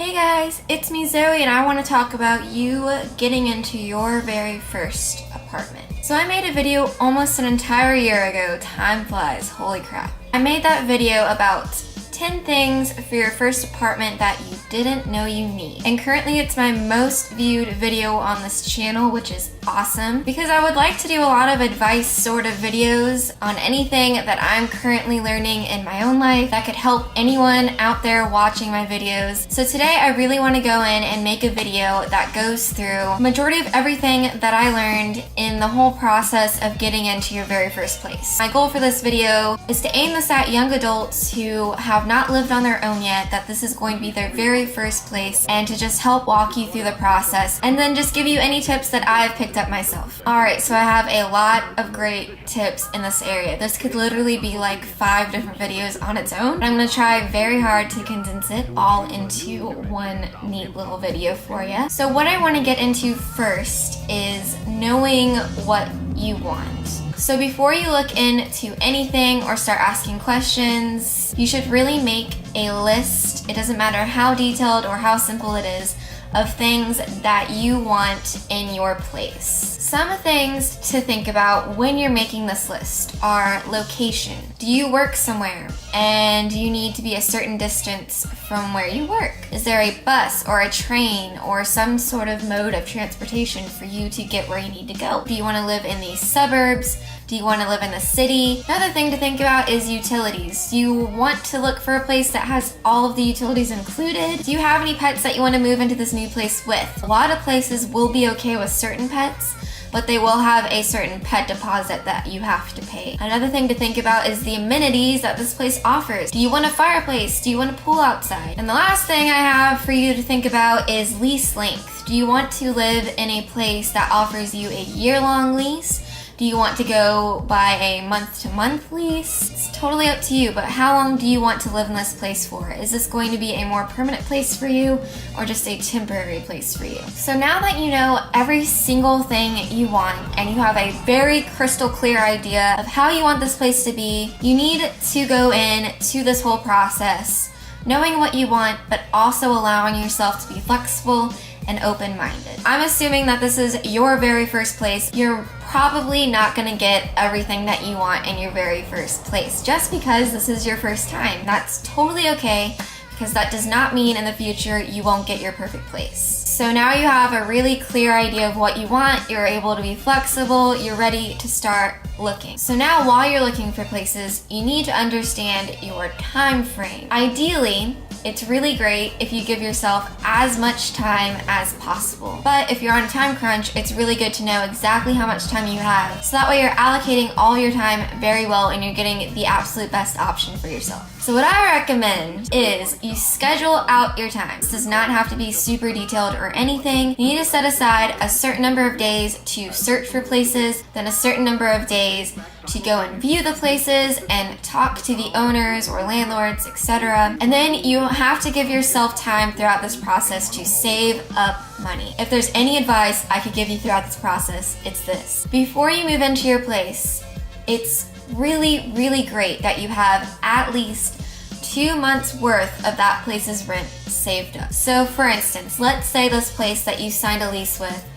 Hey guys, it's me Zoe and I want to talk about you getting into your very first apartment. So I made a video almost an entire year ago. Time flies, holy crap. I made that video about 10 things for your first apartment that you didn't know you need. And currently it's my most viewed video on this channel, which is awesome because I would like to do a lot of advice sort of videos on anything that I'm currently learning in my own life that could help anyone out there watching my videos. So today I really want to go in and make a video that goes through majority of everything that I learned in the whole process of getting into your very first place. My goal for this video is to aim this at young adults who have not lived on their own yet, that this is going to be their very first place, and to just help walk you through the process and then just give you any tips that I've picked up myself. Alright, so I have a lot of great tips in this area. This could literally be like 5 different videos on its own. I'm going to try very hard to condense it all into one neat little video for you. So what I want to get into first is knowing what you want. So before you look into anything or start asking questions, you should really make a list. It doesn't matter how detailed or how simple it is, of things that you want in your place. Some things to think about when you're making this list are location. Do you work somewhere and you need to be a certain distance from where you work? Is there a bus or a train or some sort of mode of transportation for you to get where you need to go? Do you want to live in the suburbs? Do you want to live in the city? Another thing to think about is utilities. Do you want to look for a place that has all of the utilities included? Do you have any pets that you want to move into this new place with? A lot of places will be okay with certain pets, but they will have a certain pet deposit that you have to pay. Another thing to think about is the amenities that this place offers. Do you want a fireplace? Do you want a pool outside? And the last thing I have for you to think about is lease length. Do you want to live in a place that offers you a year-long lease? Do you want to go by a month-to-month lease? It's totally up to you, but how long do you want to live in this place for? Is this going to be a more permanent place for you or just a temporary place for you? So now that you know every single thing you want and you have a very crystal clear idea of how you want this place to be, you need to go in to this whole process knowing what you want, but also allowing yourself to be flexible and open-minded. I'm assuming that this is your very first place. You're probably not gonna get everything that you want in your very first place just because this is your first time. That's totally okay, because that does not mean in the future you won't get your perfect place. So now you have a really clear idea of what you want, you're able to be flexible, you're ready to start looking. So now while you're looking for places, you need to understand your time frame. Ideally, it's really great if you give yourself as much time as possible. But if you're on a time crunch, it's really good to know exactly how much time you have. So that way you're allocating all your time very well and you're getting the absolute best option for yourself. So what I recommend is you schedule out your time. This does not have to be super detailed or anything. You need to set aside a certain number of days to search for places, then a certain number of days to go and view the places and talk to the owners or landlords, etc. And then you have to give yourself time throughout this process to save up money. If there's any advice I could give you throughout this process, it's this. Before you move into your place, it's really, really great that you have at least 2 months worth of that place's rent saved up. So for instance, let's say this place that you signed a lease with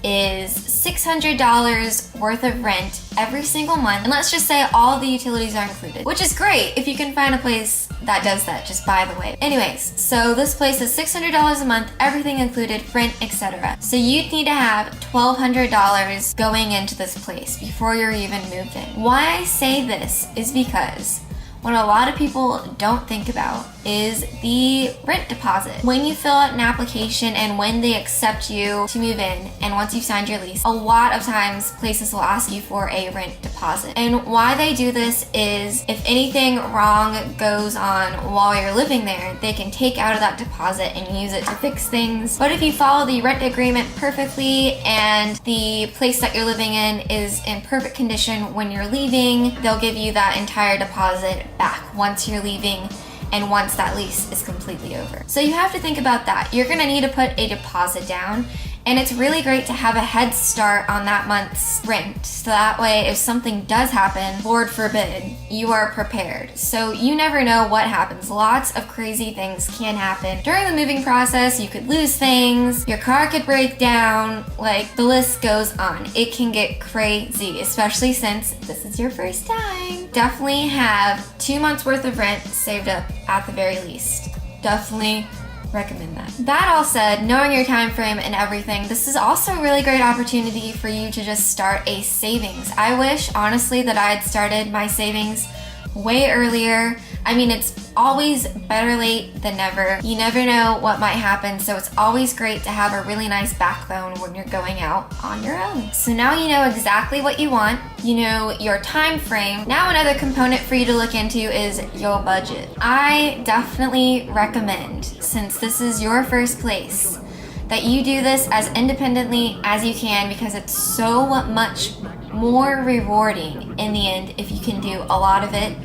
is $600 worth of rent every single month, and let's just say all the utilities are included, which is great if you can find a place that does that, just by the way. Anyways, so this place is $600 a month, everything included, rent, etc. So you'd need to have $1,200 going into this place before you're even moved in. Why I say this is because what a lot of people don't think about is the rent deposit. When you fill out an application and when they accept you to move in, and once you've signed your lease, a lot of times places will ask you for a rent deposit. And why they do this is if anything wrong goes on while you're living there, they can take out of that deposit and use it to fix things. But if you follow the rent agreement perfectly and the place that you're living in is in perfect condition when you're leaving, they'll give you that entire deposit back once you're leaving and once that lease is completely over. So you have to think about that. You're gonna need to put a deposit down, And it's really great to have a head start on that month's rent. So that way, if something does happen, Lord forbid, you are prepared. So you never know what happens. Lots of crazy things can happen. During the moving process, you could lose things, your car could break down, like the list goes on. It can get crazy, especially since this is your first time. Definitely have 2 months worth of rent saved up at the very least. Definitely recommend that. That all said, knowing your time frame and everything, this is also a really great opportunity for you to just start a savings. I wish, honestly, that I had started my savings way earlier. I mean, it's always better late than never. You never know what might happen, so it's always great to have a really nice backbone when you're going out on your own. So now you know exactly what you want, you know your time frame. Now another component for you to look into is your budget. I definitely recommend, since this is your first place, that you do this as independently as you can, because it's so much more rewarding in the end if you can do a lot of it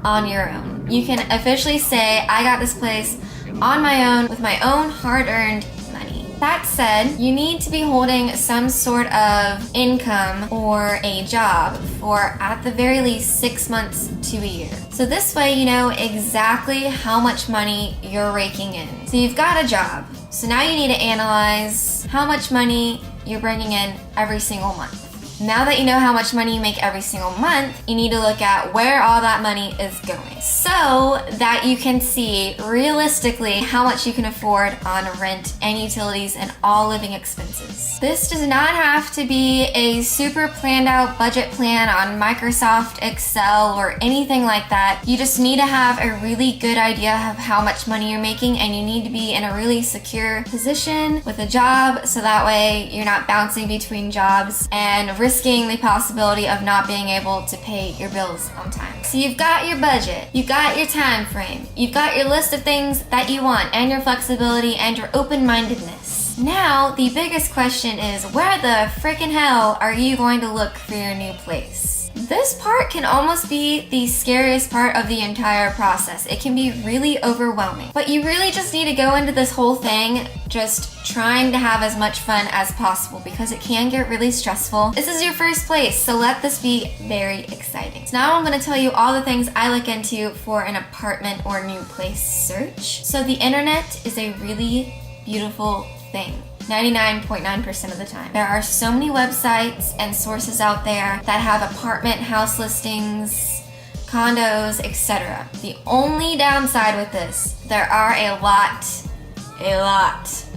on your own. You can officially say, I got this place on my own with my own hard-earned money. That said, you need to be holding some sort of income or a job for at the very least 6 months to a year. So this way you know exactly how much money you're raking in. So you've got a job. So now you need to analyze how much money you're bringing in every single month. Now that you know how much money you make every single month, you need to look at where all that money is going so that you can see realistically how much you can afford on rent and utilities and all living expenses. This does not have to be a super planned out budget plan on Microsoft Excel or anything like that. You just need to have a really good idea of how much money you're making, and you need to be in a really secure position with a job so that way you're not bouncing between jobs and risking the possibility of not being able to pay your bills on time. So you've got your budget, you've got your time frame, you've got your list of things that you want, and your flexibility and your open-mindedness. Now, the biggest question is, where the frickin' hell are you going to look for your new place? This part can almost be the scariest part of the entire process. It can be really overwhelming. But you really just need to go into this whole thing just trying to have as much fun as possible, because it can get really stressful. This is your first place, so let this be very exciting. So now I'm going to tell you all the things I look into for an apartment or new place search. So the internet is a really beautiful thing. 99.9% of the time. There are so many websites and sources out there that have apartment house listings, condos, etc. The only downside with this, there are a lot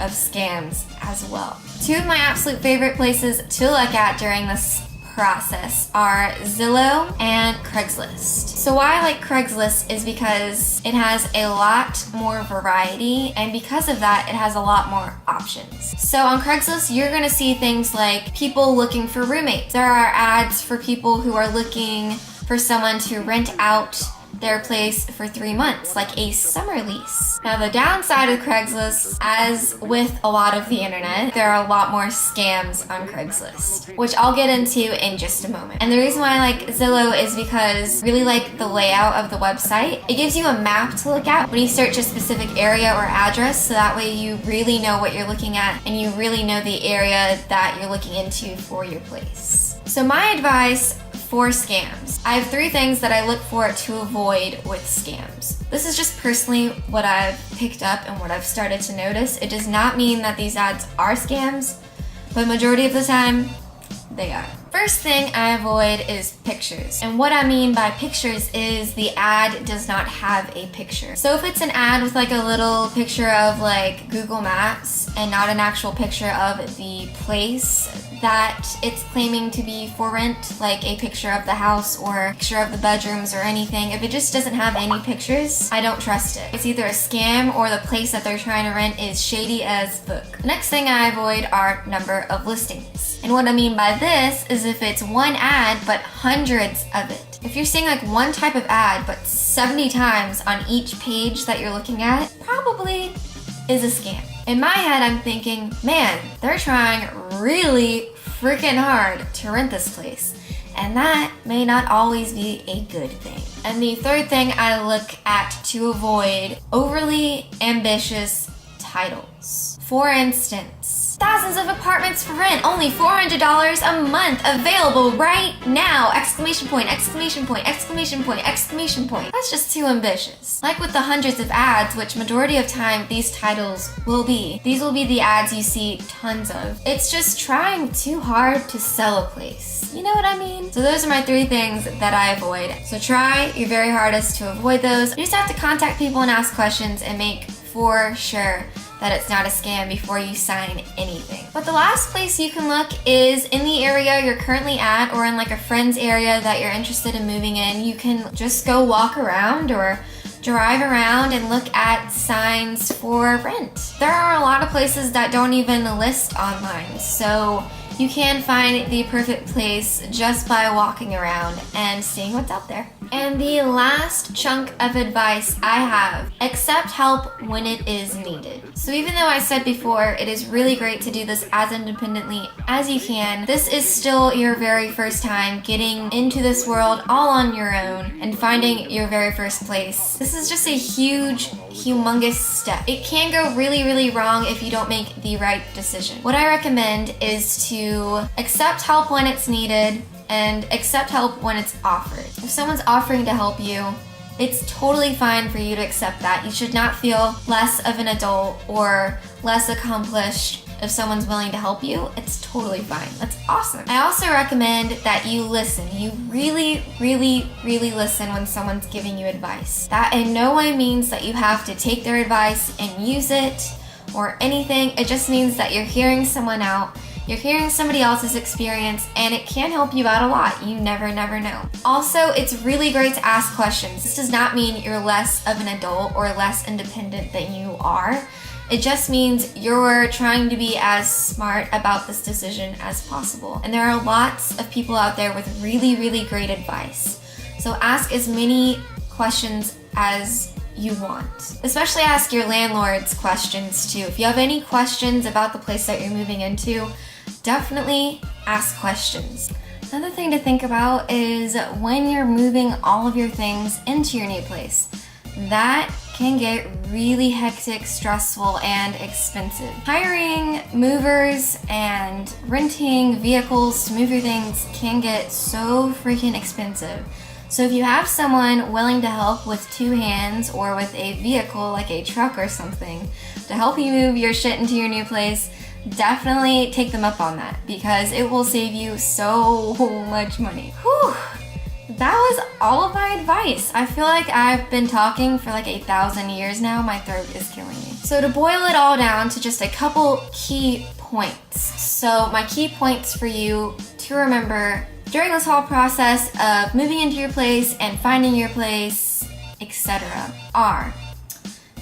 of scams as well. Two of my absolute favorite places to look at during this process are Zillow and Craigslist. So why I like Craigslist is because it has a lot more variety, and because of that, it has a lot more options. So on Craigslist, you're gonna see things like people looking for roommates. There are ads for people who are looking for someone to rent out their place for 3 months, like a summer lease. Now the downside of Craigslist, as with a lot of the internet, there are a lot more scams on Craigslist, which I'll get into in just a moment. And the reason why I like Zillow is because I really like the layout of the website. It gives you a map to look at when you search a specific area or address, so that way you really know what you're looking at and you really know the area that you're looking into for your place. So my advice for scams. I have 3 things that I look for to avoid with scams. This is just personally what I've picked up and what I've started to notice. It does not mean that these ads are scams, but majority of the time, they are. First thing I avoid is pictures. And what I mean by pictures is the ad does not have a picture. So if it's an ad with like a little picture of like Google Maps and not an actual picture of the place that it's claiming to be for rent, like a picture of the house or a picture of the bedrooms or anything, if it just doesn't have any pictures, I don't trust it. It's either a scam or the place that they're trying to rent is shady as fuck. The next thing I avoid are number of listings. And what I mean by this is if it's one ad but hundreds of it. If you're seeing like one type of ad but 70 times on each page that you're looking at, probably is a scam. In my head, I'm thinking, man, they're trying really freaking hard to rent this place. And that may not always be a good thing. And the third thing I look at to avoid overly ambitious titles. For instance, Thousands of apartments for rent, only $400 a month, available right now! Exclamation point, exclamation point, exclamation point, exclamation point. That's just too ambitious. Like with the hundreds of ads, which majority of time these titles will be. These will be the ads you see tons of. It's just trying too hard to sell a place. You know what I mean? So those are my 3 things that I avoid. So try your very hardest to avoid those. You just have to contact people and ask questions and make for sure that it's not a scam before you sign anything. But the last place you can look is in the area you're currently at, or in like a friend's area that you're interested in moving in. You can just go walk around or drive around and look at signs for rent. There are a lot of places that don't even list online, so you can find the perfect place just by walking around and seeing what's out there. And the last chunk of advice I have, accept help when it is needed. So even though I said before, it is really great to do this as independently as you can, this is still your very first time getting into this world all on your own and finding your very first place. This is just a huge, humongous step. It can go really, really wrong if you don't make the right decision. What I recommend is to accept help when it's needed, and accept help when it's offered. If someone's offering to help you, it's totally fine for you to accept that. You should not feel less of an adult or less accomplished if someone's willing to help you. It's totally fine. That's awesome. I also recommend that you listen. You really, really, really listen when someone's giving you advice. That in no way means that you have to take their advice and use it or anything. It just means that you're hearing someone out. You're hearing somebody else's experience, and it can help you out a lot. You never know. Also, it's really great to ask questions. This does not mean you're less of an adult or less independent than you are. It just means you're trying to be as smart about this decision as possible. And there are lots of people out there with really, really great advice. So ask as many questions as you want. Especially ask your landlords questions too. If you have any questions about the place that you're moving into, definitely ask questions. Another thing to think about is when you're moving all of your things into your new place. That can get really hectic, stressful, and expensive. Hiring movers and renting vehicles to move your things can get so freaking expensive. So if you have someone willing to help with 2 hands or with a vehicle like a truck or something to help you move your shit into your new place, definitely take them up on that because it will save you so much money. Whew. That was all of my advice. I feel like I've been talking for like 1,000 years now. My throat is killing me. So to boil it all down to just a couple key points. So my key points for you to remember during this whole process of moving into your place and finding your place, etc. are: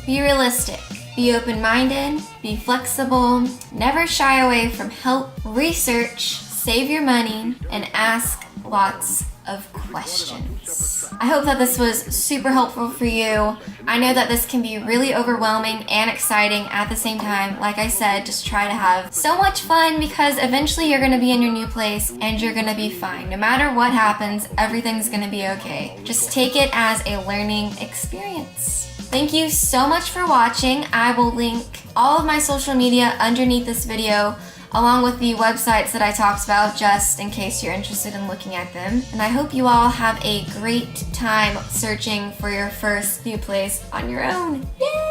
be realistic, be open-minded, be flexible, never shy away from help, research, save your money, and ask lots of questions. I hope that this was super helpful for you. I know that this can be really overwhelming and exciting at the same time. Like I said, just try to have so much fun because eventually you're gonna be in your new place and you're gonna be fine. No matter what happens, everything's gonna be okay. Just take it as a learning experience. Thank you so much for watching. I will link all of my social media underneath this video, along with the websites that I talked about, just in case you're interested in looking at them. And I hope you all have a great time searching for your first new place on your own. Yay!